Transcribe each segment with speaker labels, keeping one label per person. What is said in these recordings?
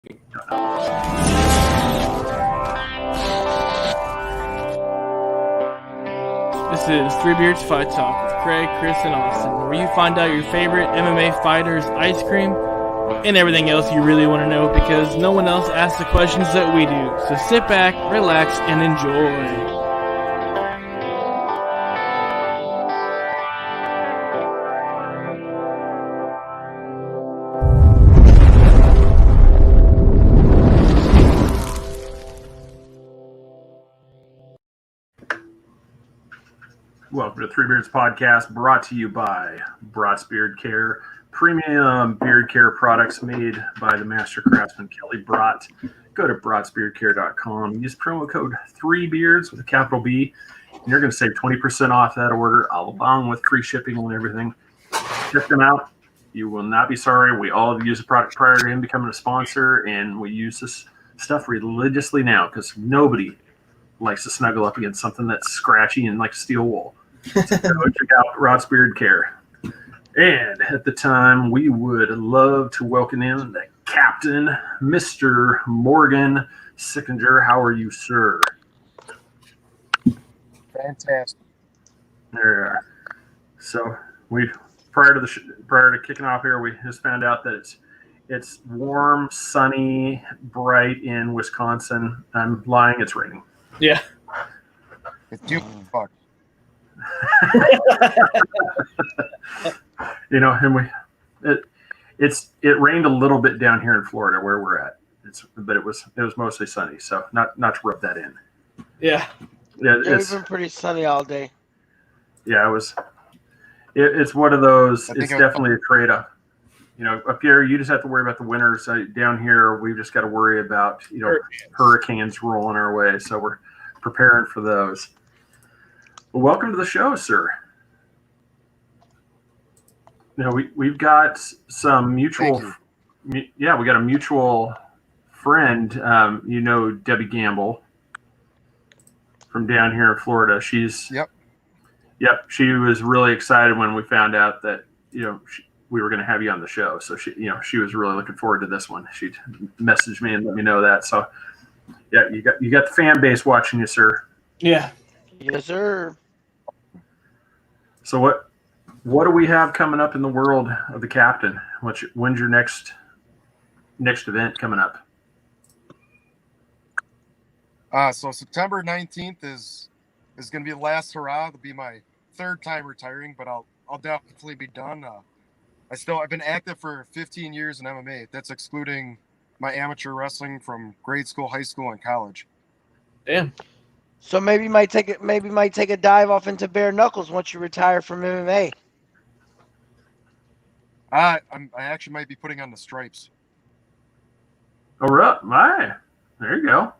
Speaker 1: This is Three Beards Fight Talk with Craig, Chris, and Austin, where you find out your favorite MMA fighters' ice cream and everything else you really want to know because no one else asks the questions that we do. So sit back, relax, and enjoy.
Speaker 2: Welcome to Three Beards Podcast, brought to you by Brat's Beard Care, premium beard care products made by the master craftsman Kelly Brat. Go to bratsbeardcare.com. Use promo code 3beards with a capital B, and you're going to save 20% off that order, along with free shipping and everything. Check them out. You will not be sorry. We all use the product prior to him becoming a sponsor, and we use this stuff religiously now because nobody likes to snuggle up against something that's scratchy and like steel wool. So go check out Rod's Beard Care. And at the time, we would love to welcome in the captain, Mr. Morgan Sickinger. How are you, sir?
Speaker 3: Fantastic.
Speaker 2: There. So we prior to kicking off here, we just found out that it's warm, sunny, bright in Wisconsin. I'm lying. It's raining.
Speaker 1: Yeah.
Speaker 3: It's too fuck.
Speaker 2: And it rained a little bit down here in Florida where we're at. But it was mostly sunny, so not to rub that in.
Speaker 1: Yeah.
Speaker 4: Yeah, it's been pretty sunny all day.
Speaker 2: Yeah, it was. It's one of those. It's definitely a trade-off. Up here you just have to worry about the winters. Down here we've just got to worry about hurricanes rolling our way. So we're preparing for those. Well, welcome to the show, sir. We've got some mutual. Yeah, we got a mutual friend. Debbie Gamble from down here in Florida. Yep. She was really excited when we found out that we were going to have you on the show. So she was really looking forward to this one. She messaged me and let me know that. So yeah, you got the fan base watching you, sir.
Speaker 1: Yeah.
Speaker 4: Yes, sir.
Speaker 2: So what do we have coming up in the world of the captain? When's your next event coming up?
Speaker 3: So September 19th is going to be the last hurrah. It'll be my third time retiring, but I'll definitely be done. I've been active for 15 years in MMA. That's excluding my amateur wrestling from grade school, high school, and college.
Speaker 1: Damn.
Speaker 4: So maybe you might take a dive off into bare knuckles once you retire from MMA.
Speaker 3: I actually might be putting on the stripes.
Speaker 2: Oh, right. There you go.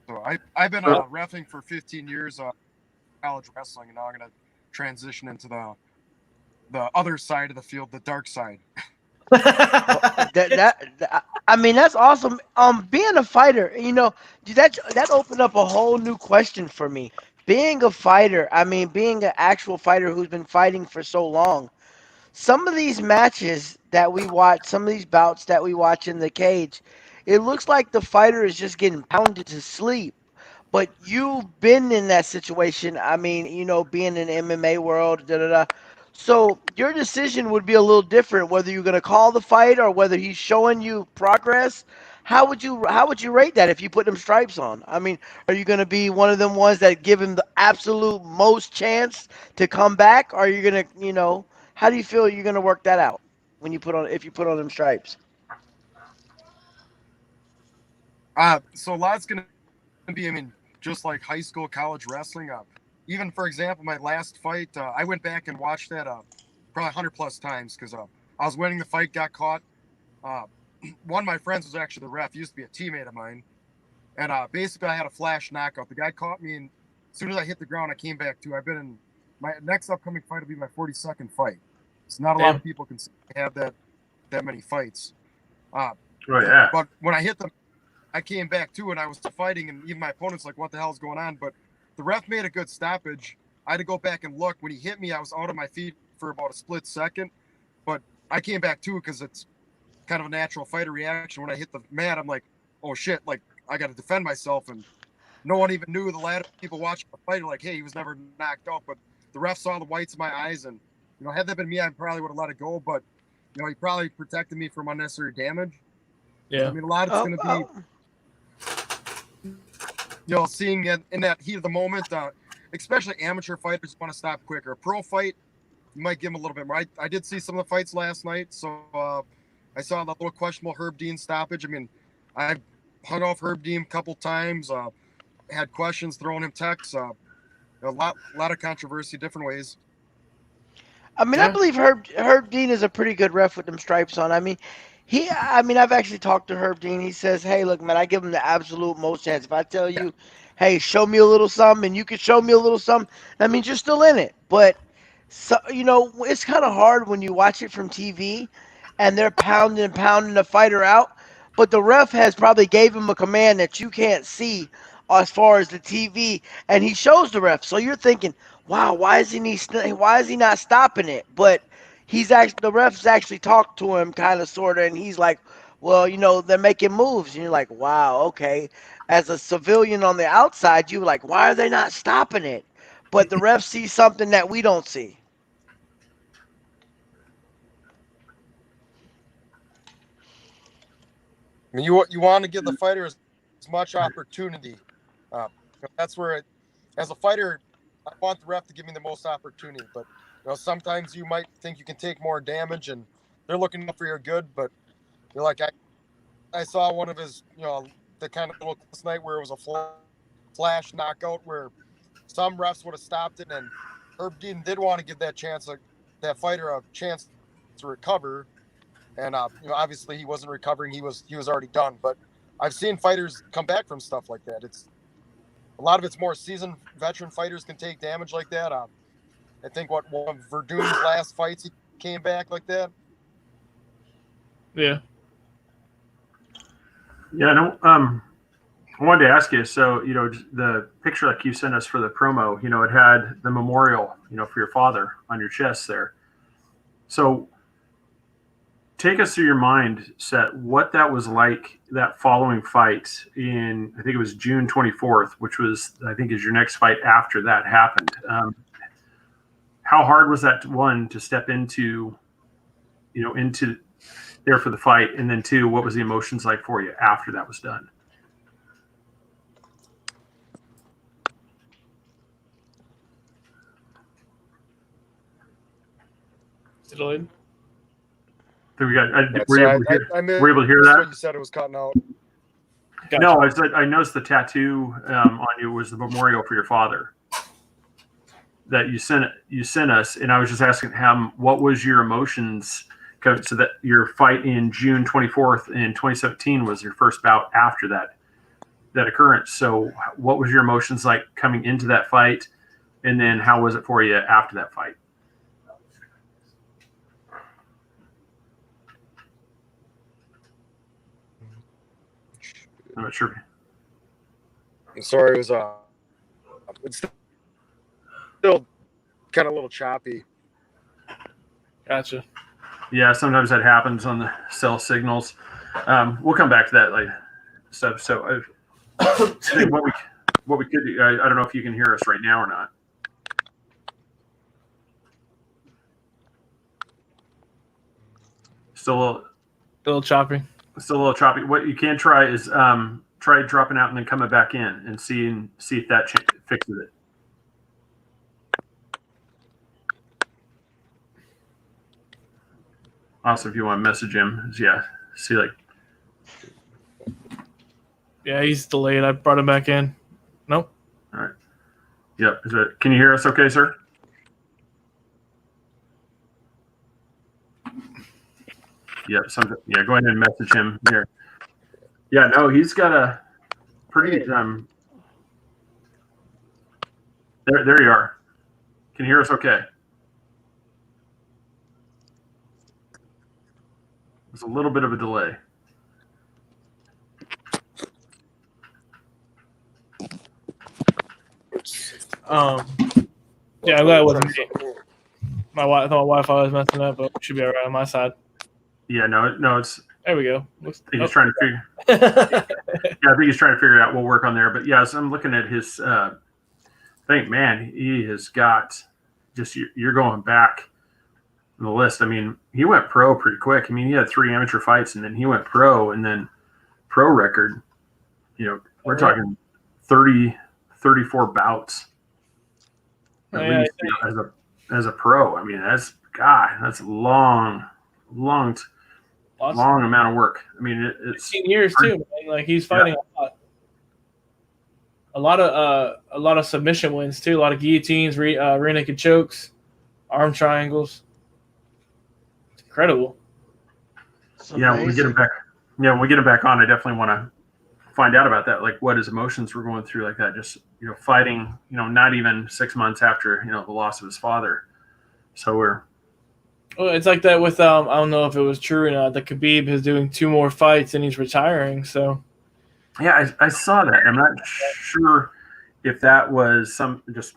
Speaker 3: So I've been reffing for 15 years, college wrestling, and now I'm going to transition into the other side of the field, the dark side.
Speaker 4: That's awesome. Being a fighter, that opened up a whole new question for me. Being a fighter, being an actual fighter who's been fighting for so long, some of these matches that we watch, some of these bouts that we watch in the cage, it looks like the fighter is just getting pounded to sleep. But you've been in that situation. Being in the MMA world, So your decision would be a little different whether you're going to call the fight or whether he's showing you progress. How would you rate that if you put them stripes on? Are you going to be one of them ones that give him the absolute most chance to come back? Or are you going to, how do you feel you're going to work that out if you put on them stripes?
Speaker 3: So a lot's going to be, just like high school, college wrestling. Even, for example, my last fight, I went back and watched that probably 100 plus times because I was winning the fight, got caught. One of my friends was actually the ref, used to be a teammate of mine. And basically I had a flash knockout. The guy caught me, and as soon as I hit the ground, I came back too. I've been in my next upcoming fight will be my 42nd fight. It's not a lot of people can have that many fights.
Speaker 2: Yeah.
Speaker 3: But when I hit them, I came back too, and I was fighting, and even my opponent's like, what the hell's going on? But the ref made a good stoppage. I had to go back and look. When he hit me, I was out of my feet for about a split second, but I came back too because it's kind of a natural fighter reaction. When I hit the mat, I'm like, oh shit, like I got to defend myself. And no one even knew. The ladder people watching the fight are like, hey, he was never knocked out. But the ref saw the whites in my eyes, and had that been me, I probably would have let it go. But he probably protected me from unnecessary damage.
Speaker 1: Yeah.
Speaker 3: I mean, a lot of it's going to be, seeing it in that heat of the moment. Especially amateur fighters want to stop quicker. A pro fight, you might give them a little bit more. I did see some of the fights last night, so I saw the little questionable Herb Dean stoppage. I mean, I hung off Herb Dean a couple times. Had questions, throwing him texts. A lot of controversy, different ways.
Speaker 4: I mean, I believe Herb Dean is a pretty good ref with them stripes on. I mean, I've actually talked to Herb Dean. He says, hey, look, man, I give him the absolute most chance. If I tell you, hey, show me a little something, and you can show me a little something, that means you're still in it. But, it's kind of hard when you watch it from TV, and they're pounding and pounding the fighter out, but the ref has probably gave him a command that you can't see as far as the TV, and he shows the ref. So you're thinking, wow, why is he not stopping it? But the refs actually talked to him kind of sort of, and he's like, well, they're making moves, and you're like, wow, okay. As a civilian on the outside, you're like, why are they not stopping it? But the refs see something that we don't see.
Speaker 3: I mean, you want to give the fighter as much opportunity. That's where, as a fighter, I want the ref to give me the most opportunity. But sometimes you might think you can take more damage, and they're looking for your good. But you're like, I saw one of his, the kind of little night where it was a flash knockout where some refs would have stopped it, and Herb Dean did want to give that fighter a chance to recover. And obviously he wasn't recovering; he was already done. But I've seen fighters come back from stuff like that. A lot of it's more seasoned veteran fighters can take damage like that. I think one of Verdun's last fights, he came back like that.
Speaker 1: Yeah.
Speaker 2: Yeah, I wanted to ask you, so, the picture like you sent us for the promo, it had the memorial, for your father on your chest there. So take us through your mindset, what that was like, that following fight in, I think it was June 24th, which was, I think, is your next fight after that happened. How hard was that, one, to step into there for the fight, and then two, what was the emotions like for you after that was done?
Speaker 1: Delayed.
Speaker 2: So we got. Were you able to hear that?
Speaker 3: You said it was cutting out.
Speaker 1: Gotcha.
Speaker 2: No, I noticed the tattoo on you was the memorial for your father that you sent us, and I was just asking him, what was your emotions? So that your fight in June 24th in 2017 was your first bout after that occurrence. So what was your emotions like coming into that fight, and then how was it for you after that fight? I'm not sure.
Speaker 3: I'm sorry, it was it's still kind of a little choppy.
Speaker 1: Gotcha.
Speaker 2: Yeah, sometimes that happens on the cell signals. We'll come back to that later. So I think what we could do, I don't know if you can hear us right now or not. Still a
Speaker 1: little choppy.
Speaker 2: Still a little choppy. What you can try is try dropping out and then coming back in and see if that fixes it. Also, if you want to message him, see like.
Speaker 1: Yeah, he's delayed. I brought him back in. Nope.
Speaker 2: All right. Yep. Can you hear us okay, sir? Yep. Go ahead and message him here. Yeah, no, he's got a pretty there you are. Can you hear us okay? There's a little bit of a delay.
Speaker 1: Yeah, I'm glad it wasn't me. I thought my Wi-Fi was messing up, but it should be all right on my side.
Speaker 2: Yeah, no, it's
Speaker 1: There we go.
Speaker 2: I think he's trying to figure. Yeah, I think he's trying to figure out. We'll work on there. But yeah, so I'm looking at his thing. Man, he has got just you're going back in the list. I mean, he went pro pretty quick. I mean, he had 3 amateur fights, and then he went pro, and then pro record. We're talking 30, 34 bouts at least as a pro. I mean, that's a long amount of work. I mean, it's
Speaker 1: 15 years too. Man. Like he's fighting a lot of submission wins too. A lot of guillotines, rear naked chokes, arm triangles. It's incredible.
Speaker 2: When we get him back. Yeah, when we get him back on, I definitely want to find out about that, like what his emotions were going through, like that. Just fighting, not even 6 months after the loss of his father. So
Speaker 1: well, it's like that with I don't know if it was true or not. That Khabib is doing 2 more fights and he's retiring. So
Speaker 2: yeah, I saw that. I'm not sure if that was just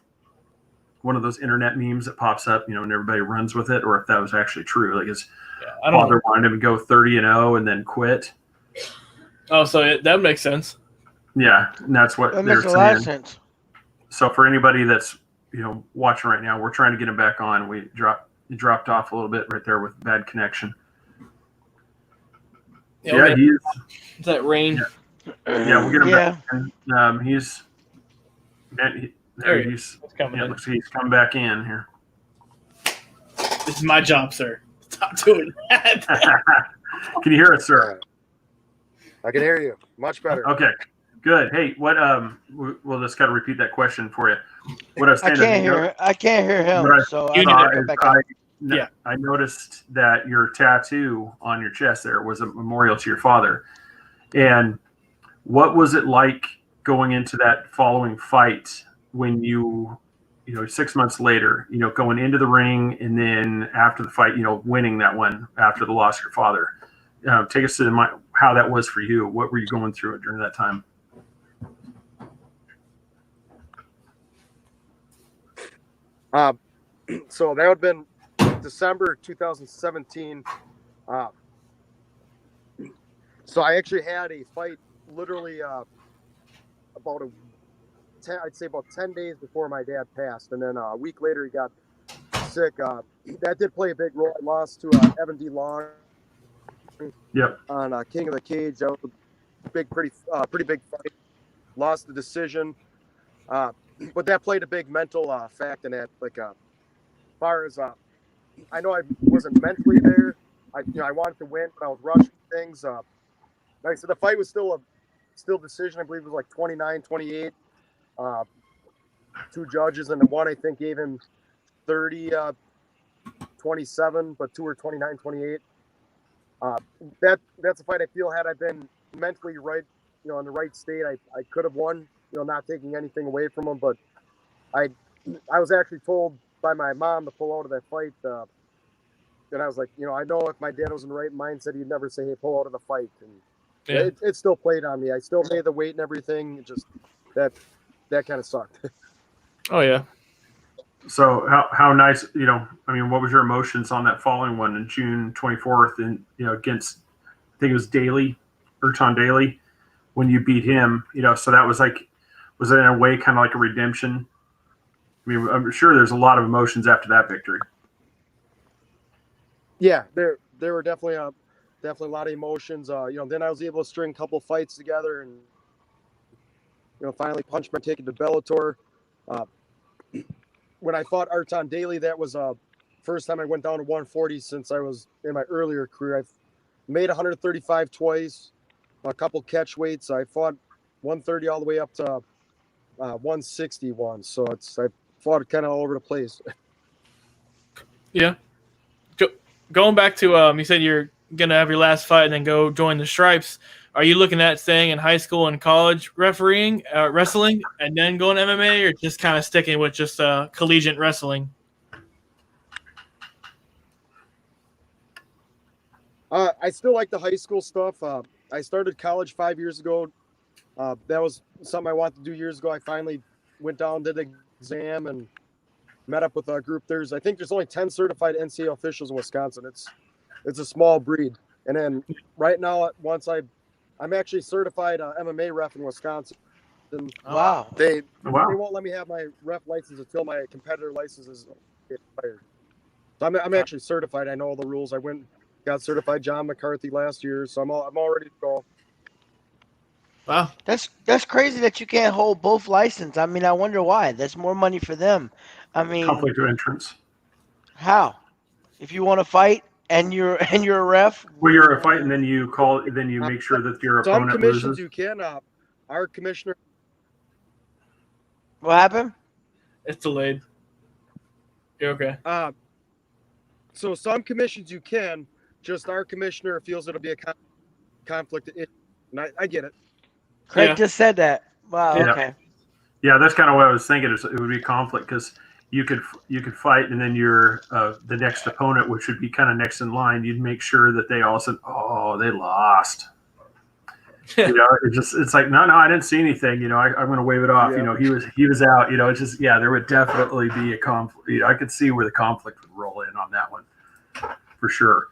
Speaker 2: one of those internet memes that pops up, and everybody runs with it, or if that was actually true. Like his father wanted him to go 30-0 and then quit.
Speaker 1: Oh, so that makes sense.
Speaker 2: Yeah, and that's what
Speaker 4: that
Speaker 2: they're
Speaker 4: makes a lot of sense.
Speaker 2: So for anybody that's watching right now, we're trying to get him back on. He dropped off a little bit right there with bad connection. Yeah, he is.
Speaker 1: Is that rain?
Speaker 2: Yeah, we'll get him back. And, he's
Speaker 1: coming in.
Speaker 2: Looks like he's come back in here.
Speaker 1: This is my job, sir. Stop doing that.
Speaker 2: Can you hear us, sir?
Speaker 3: I can hear you much better.
Speaker 2: Okay, good. Hey, what? We'll just kind of repeat that question for you. What I
Speaker 4: can't hear him.
Speaker 2: I noticed that your tattoo on your chest there was a memorial to your father. And what was it like going into that following fight when you 6 months later, going into the ring, and then after the fight, winning that one after the loss of your father? Take us to how that was for you. What were you going through during that time?
Speaker 3: So that would have been December 2017. So I actually had a fight literally about 10 days before my dad passed, and then a week later he got sick. That did play a big role. I lost to Evan D. Long.
Speaker 2: Yep.
Speaker 3: On King of the Cage. That was a pretty big fight. Lost the decision. But that played a big mental fact in that. Like, as far as I know, I wasn't mentally there. I wanted to win, but I was rushing things. Like I said, the fight was still decision. I believe it was like 29-28. 2 judges, and the one I think gave him 30-27, but 2 were 29-28. That's a fight I feel had I been mentally right, in the right state, I could have won, not taking anything away from him. But I was actually told by my mom to pull out of that fight. And I was like, I know if my dad was in the right mindset, he'd never say, hey, pull out of the fight. And it still played on me. I still made the weight and everything. It just that kind of sucked.
Speaker 1: Oh yeah.
Speaker 2: So how nice, what was your emotions on that following one in June 24th and, against, I think it was Ertan Daly, when you beat him, so that was like, was it in a way kind of like a redemption? I mean, I'm sure there's a lot of emotions after that victory.
Speaker 3: Yeah, there were definitely a lot of emotions. Then I was able to string a couple fights together and, finally punched my ticket to Bellator. When I fought Ertan Daly, that was first time I went down to 140 since I was in my earlier career. I've made 135 twice, a couple catch weights. I fought 130 all the way up to 161. So I fought kind of all over the place.
Speaker 1: Yeah. Going back to you said you're gonna have your last fight and then go join the Stripes. Are you looking at staying in high school and college refereeing, wrestling, and then going MMA, or just kind of sticking with just collegiate wrestling?
Speaker 3: I still like the high school stuff. I started college 5 years ago. That was something I wanted to do years ago. I finally went down, did the exam, and met up with a group. I think there's only 10 certified NCAA officials in Wisconsin. It's a small breed. And then right now, I'm actually certified MMA ref in Wisconsin.
Speaker 4: Wow.
Speaker 3: They
Speaker 2: Wow.
Speaker 3: won't let me have my ref license until my competitor license is expired. So I'm actually certified. I know all the rules. I got certified John McCarthy last year, so I'm all ready to go.
Speaker 1: Wow.
Speaker 4: That's crazy that you can't hold both licenses. I mean, I wonder why. That's more money for them. I mean,
Speaker 2: Conflict of interest.
Speaker 4: how? If you want to fight and you're a ref,
Speaker 2: Well, you're a fight, and then you make sure that your
Speaker 3: Some
Speaker 2: opponent
Speaker 3: commissions
Speaker 2: loses.
Speaker 3: you can. Our commissioner.
Speaker 4: what happened?
Speaker 1: It's delayed. You're okay.
Speaker 3: So some commissions you can. Just our commissioner feels it'll be a conflict of interest, and I get it.
Speaker 4: Craig
Speaker 1: Yeah.
Speaker 4: just said that. Wow.
Speaker 2: Yeah.
Speaker 4: Okay.
Speaker 2: Yeah, that's kind of what I was thinking. It would be conflict because you could fight, and then your the next opponent, which would be kind of next in line, you'd make sure that they all said, "Oh, they lost." It's like, no, I didn't see anything. I'm going to wave it off.
Speaker 3: Yeah.
Speaker 2: He was out. It's just, yeah, there would definitely be a conflict. I could see where the conflict would roll in on that one for sure.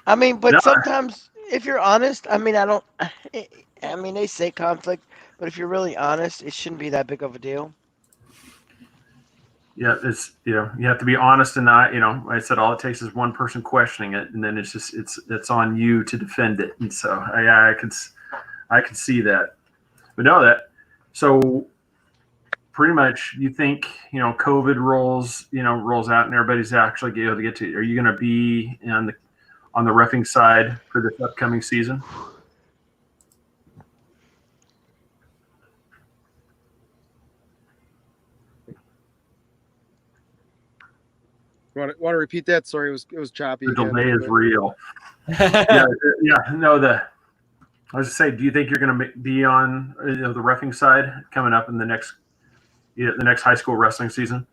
Speaker 4: I mean, but
Speaker 2: No.
Speaker 4: sometimes, if you're honest, I mean, I mean, they say conflict, but if you're really honest, it shouldn't be that big of a deal.
Speaker 2: Yeah, it's you have to be honest and not. I said all it takes is one person questioning it, and then it's on you to defend it. And so I could see that. But no, so pretty much you think COVID rolls out and everybody's actually able to get to. Are you going to be on the reffing side for this upcoming season?
Speaker 3: Want to repeat that? Sorry, it was choppy.
Speaker 2: The
Speaker 3: again,
Speaker 2: delay is
Speaker 3: but-
Speaker 2: real. Yeah. No. I was just saying, do you think you're going to be on the reffing side coming up in the next high school wrestling season?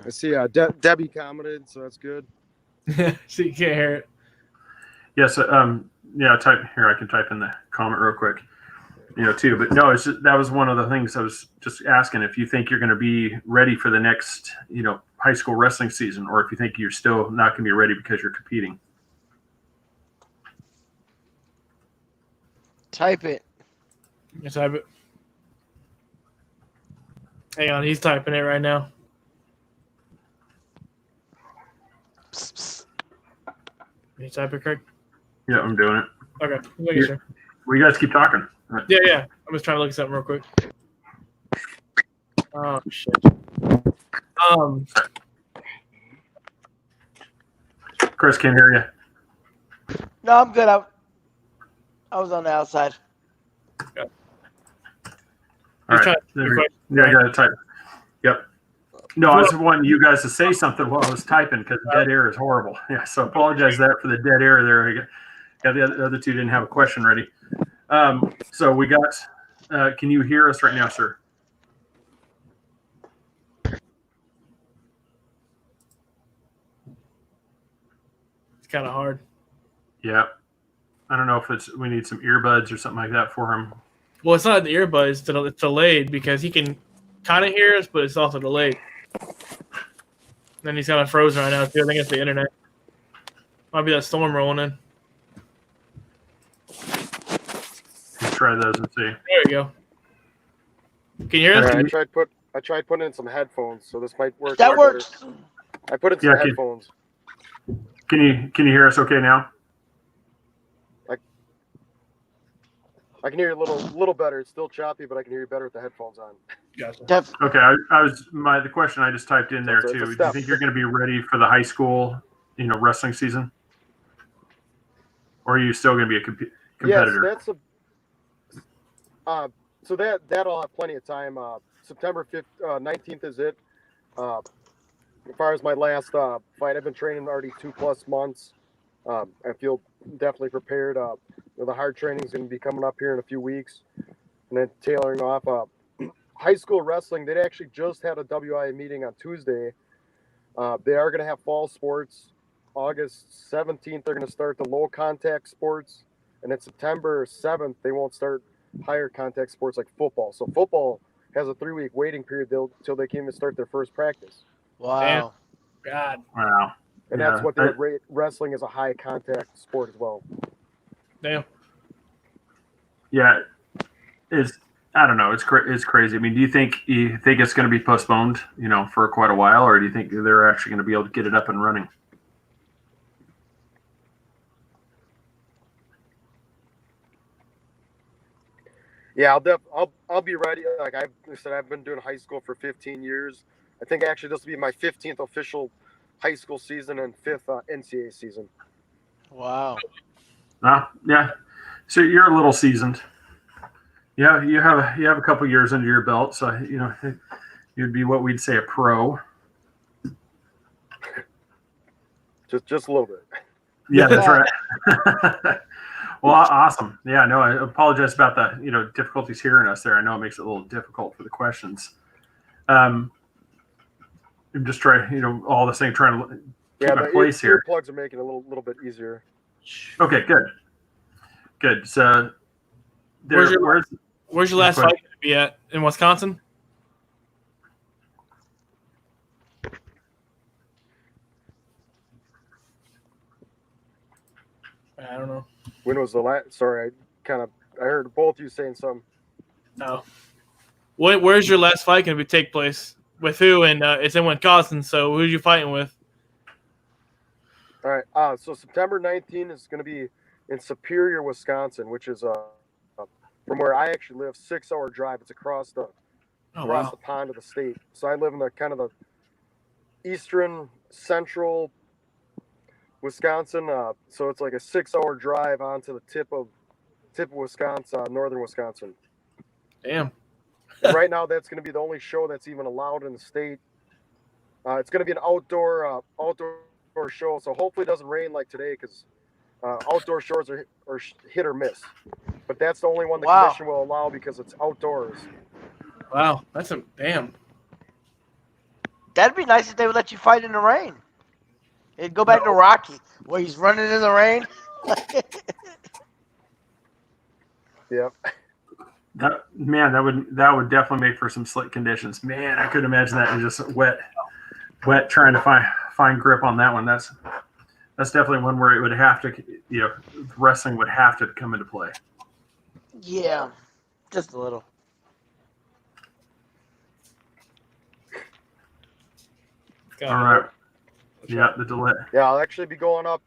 Speaker 3: I see. Debbie commented, so that's good.
Speaker 1: So you can't hear it.
Speaker 2: Yes. Type here. I can type in the comment real quick. Too. But no, that was one of the things I was just asking if you think you're going to be ready for the next, high school wrestling season, or if you think you're still not going to be ready because you're competing.
Speaker 4: Type it.
Speaker 1: You type it. Hang on, he's typing it right now.
Speaker 4: Psst, psst.
Speaker 1: Can you type it, Craig?
Speaker 2: Yeah, I'm doing it.
Speaker 1: Okay. Making sure.
Speaker 2: Well, you guys keep talking.
Speaker 1: Yeah. I'm just trying to look at something real quick. Oh shit.
Speaker 2: Chris can't hear you.
Speaker 4: No, I'm good. I was on the outside.
Speaker 2: All right.
Speaker 1: trying to-
Speaker 2: Yeah, I got to type. Yep. No, I just wanting you guys to say something while I was typing because dead air is horrible. Yeah, so apologize that for the dead air there. Yeah, the other two didn't have a question ready. So we got. Can you hear us right now, sir?
Speaker 1: It's kind of hard.
Speaker 2: Yeah. I don't know if we need some earbuds or something like that for him.
Speaker 1: Well, it's not the earbuds. It's delayed because he can kind of hear us, but it's also delayed. Then he's kind of frozen right now too. I think it's the internet. Might be that storm rolling in.
Speaker 2: Let's try those and see.
Speaker 1: There we go. Can you hear us?
Speaker 3: I tried putting in some headphones, so this might work.
Speaker 4: That works.
Speaker 3: I put in some headphones.
Speaker 2: Can you hear us okay now?
Speaker 3: I can hear you a little better. It's still choppy, but I can hear you better with the headphones on.
Speaker 1: Gotcha.
Speaker 2: Okay, the question I just typed in there too. Do you think you're going to be ready for the high school, wrestling season, or are you still going to be a competitor?
Speaker 3: Yes, so that'll have plenty of time. September 19th is it. As far as my last fight, I've been training already 2+ months. I feel definitely prepared. The hard training is going to be coming up here in a few weeks, and then tailoring off. High school wrestling, they actually just had a WIA meeting on Tuesday. They are going to have fall sports. August 17th, they're going to start the low contact sports, and then September 7th, they won't start higher contact sports like football. So football has a 3-week waiting period until they can even start their first practice.
Speaker 4: Wow.
Speaker 1: God.
Speaker 2: Wow.
Speaker 3: And
Speaker 2: Yeah.
Speaker 3: that's what they would rate wrestling as a high contact sport as well.
Speaker 1: Damn.
Speaker 2: Yeah. I don't know. It's crazy. I mean, do you think it's going to be postponed, for quite a while, or do you think they're actually going to be able to get it up and running?
Speaker 3: Yeah, I'll be ready. Like I said, I've been doing high school for 15 years. I think actually this will be my 15th official high school season and 5th NCAA season.
Speaker 4: Wow.
Speaker 2: Yeah. So you're a little seasoned. Yeah, you have a couple years under your belt, so you'd be what we'd say a pro.
Speaker 3: Just a little bit.
Speaker 2: Yeah, that's right. Well, awesome. Yeah, no, I apologize about the difficulties hearing us there. I know it makes it a little difficult for the questions. I'm just trying, all the same, trying to keep my place here.
Speaker 3: Earplugs are making it a little bit easier.
Speaker 2: Okay, good. So,
Speaker 1: where's your last fight going to be at? In Wisconsin? I don't know.
Speaker 3: When was the last? Sorry, I heard both of you saying something.
Speaker 1: No. Where's your last fight going to take place? With who? And it's in Wisconsin, so who are you fighting with?
Speaker 3: All right. So September 19th is going to be in Superior, Wisconsin, which is from where I actually live, 6-hour drive. It's across the pond of the state. So I live in the kind of the eastern central Wisconsin. So it's like a 6-hour drive onto the tip of Wisconsin, northern Wisconsin.
Speaker 1: Damn.
Speaker 3: And right now, that's going to be the only show that's even allowed in the state. It's going to be an outdoor show, so hopefully it doesn't rain like today because outdoor shows are hit or miss. But that's the only one the commission will allow because it's outdoors.
Speaker 1: Wow, that's a damn.
Speaker 4: That'd be nice if they would let you fight in the rain. It'd go back to Rocky, where he's running in the rain.
Speaker 3: Yeah.
Speaker 2: That would definitely make for some slick conditions. Man, I could imagine that. It's just wet, trying to find grip on that one. That's definitely one where it would have to, wrestling would have to come into play.
Speaker 4: Yeah, just a little.
Speaker 2: All right. Yeah, the delay.
Speaker 3: Yeah, I'll actually be going up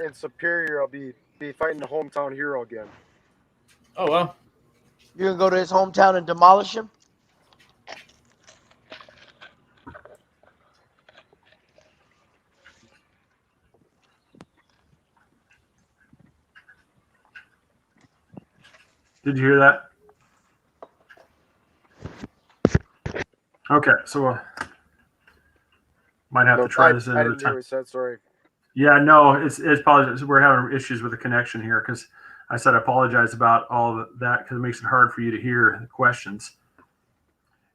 Speaker 3: in Superior. I'll be fighting the hometown hero again.
Speaker 1: Oh, wow.
Speaker 4: You're going to go to his hometown and demolish him?
Speaker 2: Did you hear that? Okay, so might have to try this another time.
Speaker 3: Sorry.
Speaker 2: Yeah, no, it's probably we're having issues with the connection here because I said I apologize about all of that because it makes it hard for you to hear the questions.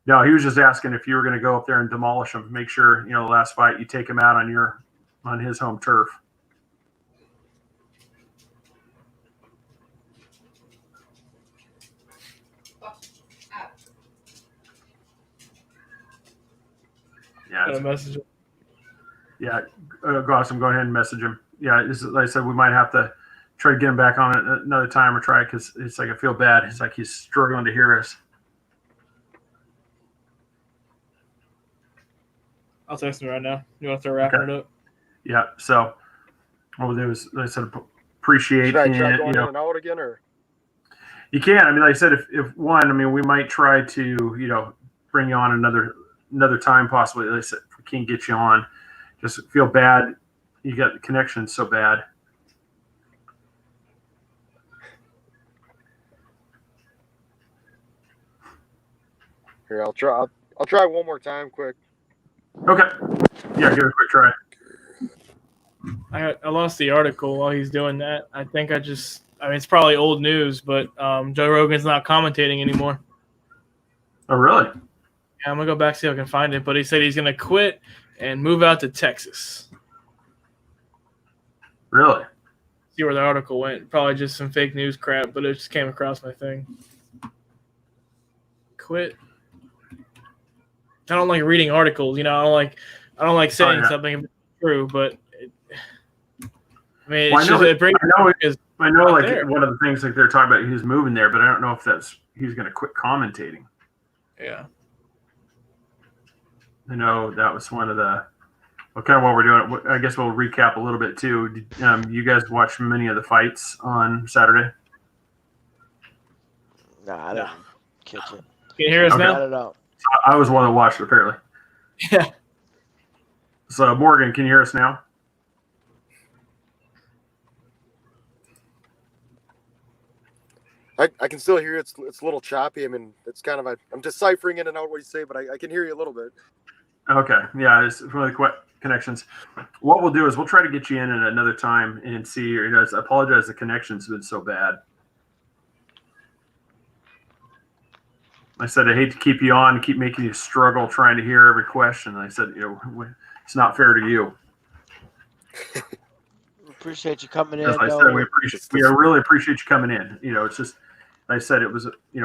Speaker 2: No, he was just asking if you were going to go up there and demolish him. Make sure the last fight you take him out on his home turf. Yeah.
Speaker 1: Message him.
Speaker 2: Yeah, Gossam, go ahead and message him. Yeah, like I said, we might have to try to get him back on it another time or try because it's like I feel bad. It's like he's struggling to hear us.
Speaker 1: I'll text him right now. You want to start wrapping it up?
Speaker 2: Yeah. So what we'll do is, like I said, appreciate.
Speaker 3: Should I try going in and out again, or
Speaker 2: you can? I mean, like I said, if we might try to bring you on another time possibly. Like I said, if we can't get you on, just feel bad. You got the connection so bad.
Speaker 3: Here, I'll try. I'll try one more time, quick.
Speaker 2: Okay. Yeah, give it a quick try.
Speaker 1: I lost the article while he's doing that. I think it's probably old news, but Joe Rogan's not commentating anymore.
Speaker 2: Oh, really?
Speaker 1: Yeah, I'm going to go back see if I can find it. But he said he's going to quit and move out to Texas.
Speaker 2: Really?
Speaker 1: See where the article went. Probably just some fake news crap, but it just came across my thing. Quit I don't like reading articles. I don't like saying
Speaker 2: yeah.
Speaker 1: something if it's true, but I mean,
Speaker 2: Well,
Speaker 1: it's just a break.
Speaker 2: I know, like
Speaker 1: there.
Speaker 2: one of the things like they're talking about, he's moving there, but I don't know if he's going to quit commentating.
Speaker 1: Yeah.
Speaker 2: I know that was one of the. Well, kind of what we're doing. I guess we'll recap a little bit too. You guys watched many of the fights on Saturday?
Speaker 4: Nah, I didn't catch it.
Speaker 1: Can you hear us
Speaker 2: Okay.
Speaker 1: now?
Speaker 4: I don't know.
Speaker 2: I was one that watched it, apparently.
Speaker 1: Yeah.
Speaker 2: So, Morgan, can you hear us now?
Speaker 3: I can still hear you. It's a little choppy. I mean, it's kind of I'm deciphering in and out what you say, but I can hear you a little bit.
Speaker 2: Okay. Yeah, it's really quick connections. What we'll do is we'll try to get you in at another time and see. I apologize. The connection's been so bad. I said I hate to keep you on, keep making you struggle trying to hear every question. I said, it's not fair to you.
Speaker 4: Appreciate you coming in.
Speaker 2: As I said, we really appreciate you coming in. It's just, like I said, it was, we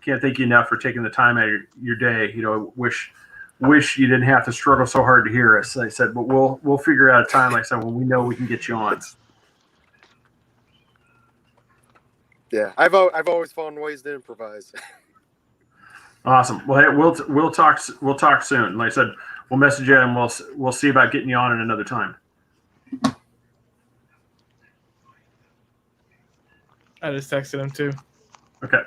Speaker 2: can't thank you enough for taking the time out of your day. Wish you didn't have to struggle so hard to hear us. I said, but we'll figure out a time. Like I said, when we know we can get you on.
Speaker 3: Yeah, I've always found ways to improvise.
Speaker 2: Awesome. Well, hey, we'll talk soon. Like I said, we'll message you and we'll see about getting you on at another time.
Speaker 1: I just texted him too.
Speaker 2: Okay.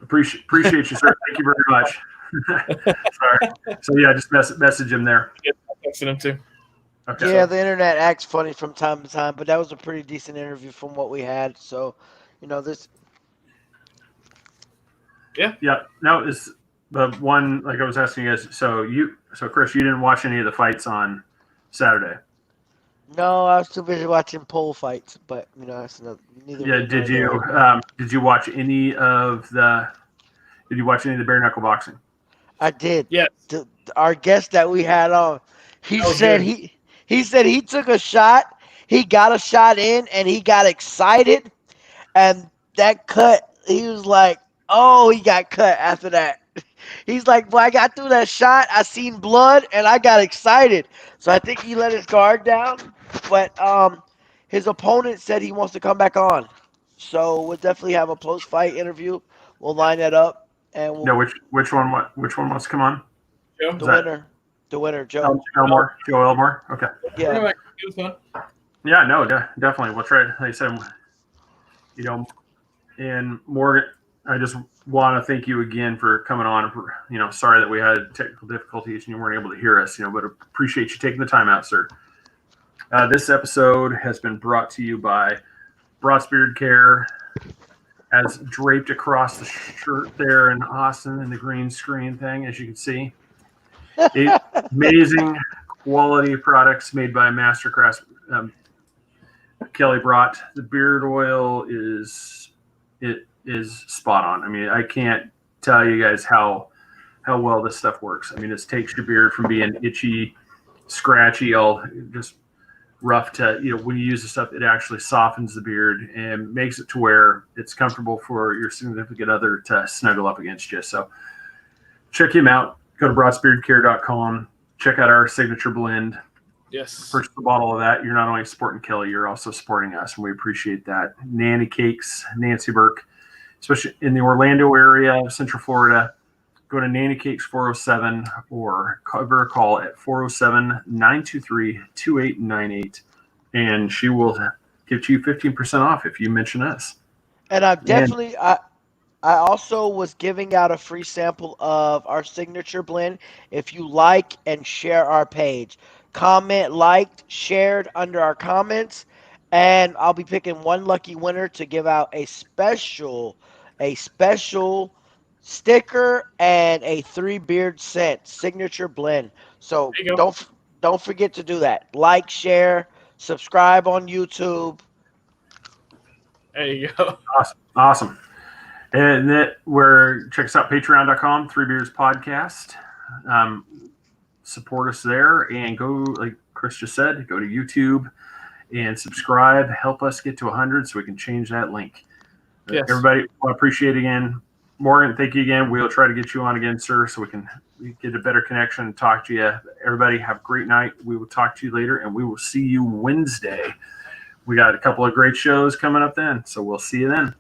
Speaker 2: Appreciate you, sir. Thank you very much. Sorry. So yeah, just message him there.
Speaker 1: Yeah, I texted him too.
Speaker 2: Okay.
Speaker 4: Yeah, the internet acts funny from time to time, but that was a pretty decent interview from what we had. So, this.
Speaker 1: Yeah.
Speaker 2: Yeah. No, it's the one like I was asking you guys. So Chris, you didn't watch any of the fights on Saturday.
Speaker 4: No, I was too busy watching pole fights, but that's another.
Speaker 2: Yeah. Did you watch any of the? Did you watch any of the bare knuckle boxing?
Speaker 4: I did.
Speaker 1: Yes.
Speaker 4: Our guest that we had on, he
Speaker 1: was
Speaker 4: said
Speaker 1: good.
Speaker 4: he said he took a shot, he got a shot in, and he got excited, and that cut. He was like, "Oh, he got cut after that." He's like, "When I got through that shot, I seen blood, and I got excited." So I think he let his guard down, but his opponent said he wants to come back on. So we'll definitely have a post-fight interview. We'll line that up, and we'll.
Speaker 2: No, which one wants to come on?
Speaker 1: Joe?
Speaker 4: The winner, Joe.
Speaker 2: Joe Elmore. Okay.
Speaker 4: Yeah.
Speaker 1: It was fun.
Speaker 2: Yeah, no, definitely. We'll try. Like I said, and Morgan, I just want to thank you again for coming on. Sorry that we had technical difficulties and you weren't able to hear us. But appreciate you taking the time out, sir. This episode has been brought to you by Broad's Beard Care, as draped across the shirt there in Austin in the green screen thing, as you can see. Amazing quality products made by Mastercraft. Kelly brought the beard oil is spot on. I mean, I can't tell you guys how well this stuff works. I mean, it takes your beard from being itchy, scratchy, all just rough to, when you use the stuff, it actually softens the beard and makes it to where it's comfortable for your significant other to snuggle up against you. So check him out. Go to broadsbeardcare.com. Check out our signature blend.
Speaker 1: Yes.
Speaker 2: Purchase a bottle of that. You're not only supporting Kelly, you're also supporting us, and we appreciate that. Nanny Cakes, Nancy Burke, especially in the Orlando area, Central Florida. Go to Nanny Cakes 407 or give her a call at 407-923-2898, and she will get you 15% off if you mention us.
Speaker 4: And I also was giving out a free sample of our signature blend. If you like and share our page, comment, liked, shared under our comments, and I'll be picking one lucky winner to give out a special sticker and a 3 beard scent signature blend. So don't forget to do that. Like, share, subscribe on YouTube.
Speaker 1: There you go.
Speaker 2: Awesome. And check us out, patreon.com, 3 Beers Podcast. Support us there and go, like Chris just said, go to YouTube and subscribe. Help us get to 100 so we can change that link.
Speaker 1: Yes.
Speaker 2: Everybody, I appreciate it again. Morgan, thank you again. We'll try to get you on again, sir, so we can get a better connection and talk to you. Everybody have a great night. We will talk to you later, and we will see you Wednesday. We got a couple of great shows coming up then, so we'll see you then.